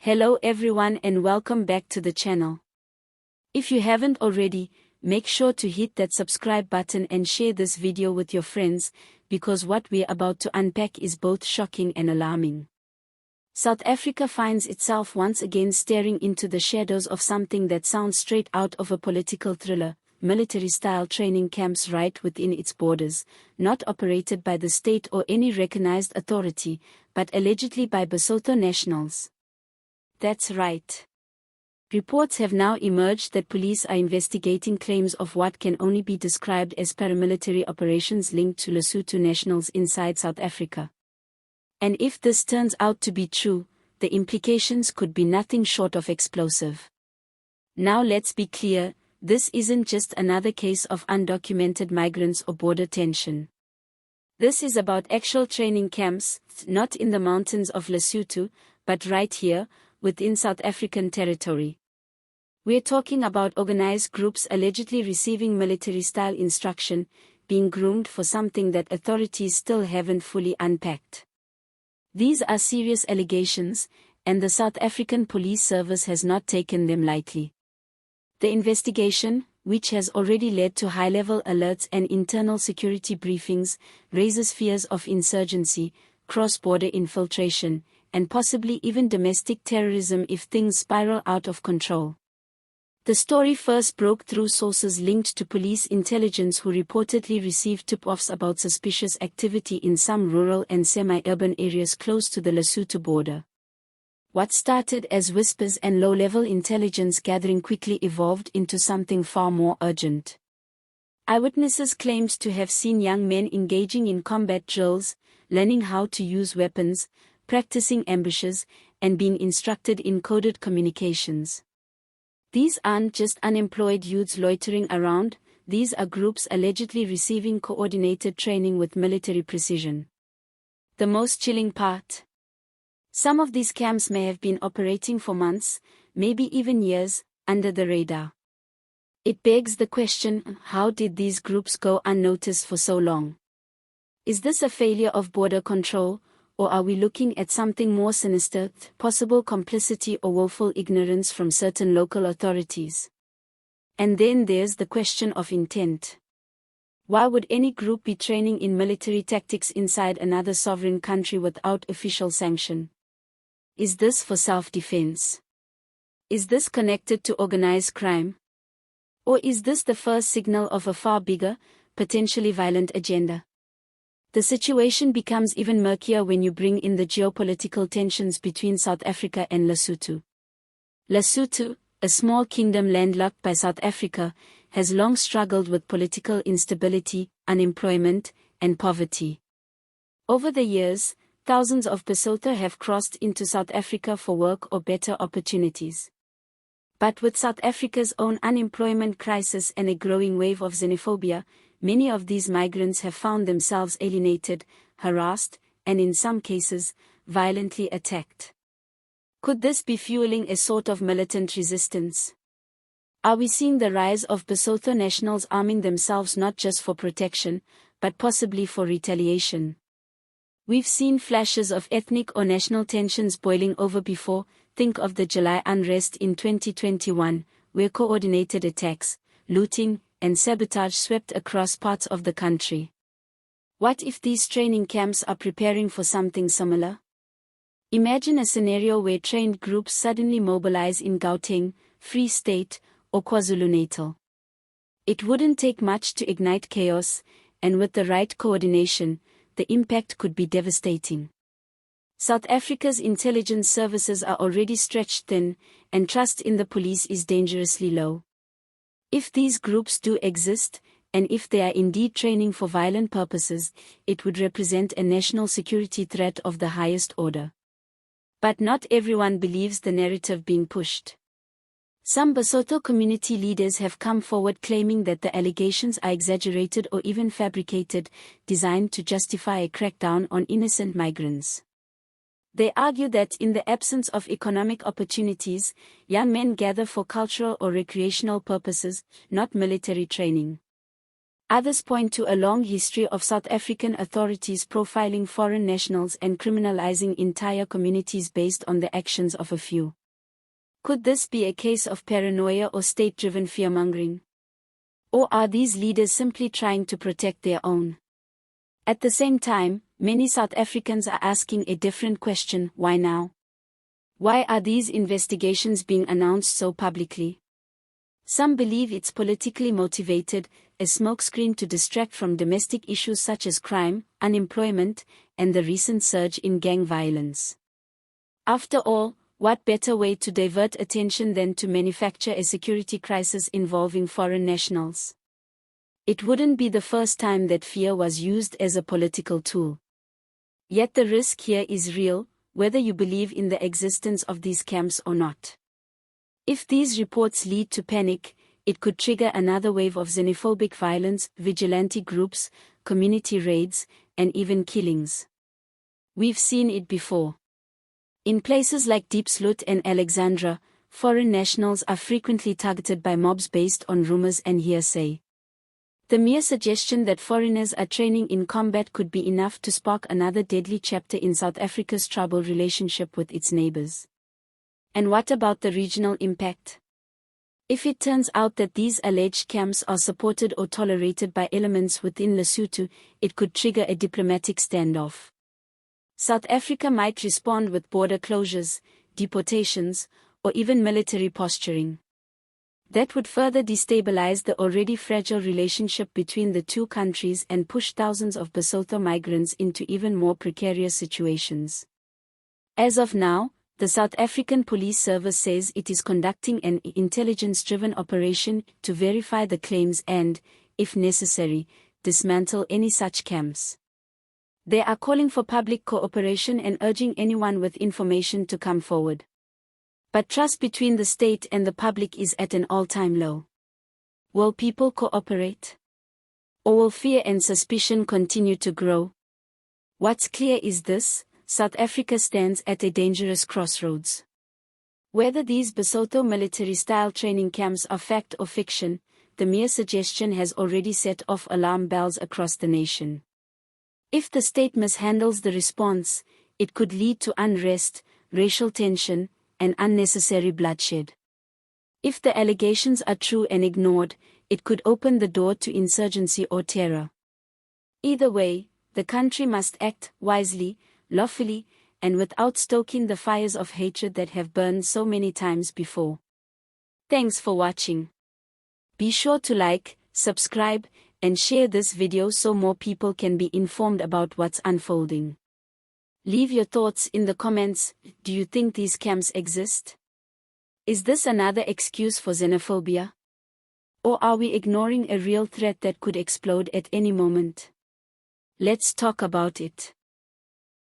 Hello everyone and welcome back to the channel. If you haven't already, make sure to hit that subscribe button and share this video with your friends, because what we're about to unpack is both shocking and alarming. South Africa finds itself once again staring into the shadows of something that sounds straight out of a political thriller: military-style training camps right within its borders, not operated by the state or any recognized authority, but allegedly by Basotho nationals. That's right. Reports have now emerged that police are investigating claims of what can only be described as paramilitary operations linked to Lesotho nationals inside South Africa. And if this turns out to be true, the implications could be nothing short of explosive. Now let's be clear, this isn't just another case of undocumented migrants or border tension. This is about actual training camps, not in the mountains of Lesotho, but right here, within South African territory. We're talking about organized groups allegedly receiving military-style instruction, being groomed for something that authorities still haven't fully unpacked. These are serious allegations, and the South African Police Service has not taken them lightly. The investigation, which has already led to high-level alerts and internal security briefings, raises fears of insurgency, cross-border infiltration, and possibly even domestic terrorism if things spiral out of control. The story first broke through sources linked to police intelligence who reportedly received tip-offs about suspicious activity in some rural and semi-urban areas close to the Lesotho border. What started as whispers and low-level intelligence gathering quickly evolved into something far more urgent. Eyewitnesses claimed to have seen young men engaging in combat drills, learning how to use weapons, practicing ambushes, and being instructed in coded communications. These aren't just unemployed youths loitering around, these are groups allegedly receiving coordinated training with military precision. The most chilling part: some of these camps may have been operating for months, maybe even years, under the radar. It begs the question, how did these groups go unnoticed for so long? Is this a failure of border control, or are we looking at something more sinister, possible complicity or woeful ignorance from certain local authorities? And then there's the question of intent. Why would any group be training in military tactics inside another sovereign country without official sanction? Is this for self-defense? Is this connected to organized crime? Or is this the first signal of a far bigger, potentially violent agenda? The situation becomes even murkier when you bring in the geopolitical tensions between South Africa and Lesotho. Lesotho, a small kingdom landlocked by South Africa, has long struggled with political instability, unemployment, and poverty. Over the years, thousands of Basotho have crossed into South Africa for work or better opportunities. But with South Africa's own unemployment crisis and a growing wave of xenophobia, many of these migrants have found themselves alienated, harassed, and in some cases, violently attacked. Could this be fueling a sort of militant resistance? Are we seeing the rise of Basotho nationals arming themselves not just for protection, but possibly for retaliation? We've seen flashes of ethnic or national tensions boiling over before. Think of the July unrest in 2021, where coordinated attacks, looting, and sabotage swept across parts of the country. What if these training camps are preparing for something similar? Imagine a scenario where trained groups suddenly mobilize in Gauteng, Free State, or KwaZulu-Natal. It wouldn't take much to ignite chaos, and with the right coordination, the impact could be devastating. South Africa's intelligence services are already stretched thin, and trust in the police is dangerously low. If these groups do exist, and if they are indeed training for violent purposes, it would represent a national security threat of the highest order. But not everyone believes the narrative being pushed. Some Basotho community leaders have come forward claiming that the allegations are exaggerated or even fabricated, designed to justify a crackdown on innocent migrants. They argue that in the absence of economic opportunities, young men gather for cultural or recreational purposes, not military training. Others point to a long history of South African authorities profiling foreign nationals and criminalizing entire communities based on the actions of a few. Could this be a case of paranoia or state-driven fearmongering? Or are these leaders simply trying to protect their own? At the same time, many South Africans are asking a different question: why now? Why are these investigations being announced so publicly? Some believe it's politically motivated, a smokescreen to distract from domestic issues such as crime, unemployment, and the recent surge in gang violence. After all, what better way to divert attention than to manufacture a security crisis involving foreign nationals? It wouldn't be the first time that fear was used as a political tool. Yet the risk here is real, whether you believe in the existence of these camps or not. If these reports lead to panic, it could trigger another wave of xenophobic violence, vigilante groups, community raids, and even killings. We've seen it before. In places like Diepsloot and Alexandra, foreign nationals are frequently targeted by mobs based on rumors and hearsay. The mere suggestion that foreigners are training in combat could be enough to spark another deadly chapter in South Africa's troubled relationship with its neighbors. And what about the regional impact? If it turns out that these alleged camps are supported or tolerated by elements within Lesotho, it could trigger a diplomatic standoff. South Africa might respond with border closures, deportations, or even military posturing. That would further destabilize the already fragile relationship between the two countries and push thousands of Basotho migrants into even more precarious situations. As of now, the South African Police Service says it is conducting an intelligence-driven operation to verify the claims and, if necessary, dismantle any such camps. They are calling for public cooperation and urging anyone with information to come forward. But trust between the state and the public is at an all-time low. Will people cooperate? Or will fear and suspicion continue to grow? What's clear is this: South Africa stands at a dangerous crossroads. Whether these Basotho military-style training camps are fact or fiction, the mere suggestion has already set off alarm bells across the nation. If the state mishandles the response, it could lead to unrest, racial tension, and unnecessary bloodshed. If the allegations are true and ignored, it could open the door to insurgency or terror. Either way, the country must act wisely, lawfully, and without stoking the fires of hatred that have burned so many times before. Thanks for watching. Be sure to like, subscribe, and share this video so more people can be informed about what's unfolding. Leave your thoughts in the comments. Do you think these camps exist? Is this another excuse for xenophobia? Or are we ignoring a real threat that could explode at any moment? Let's talk about it.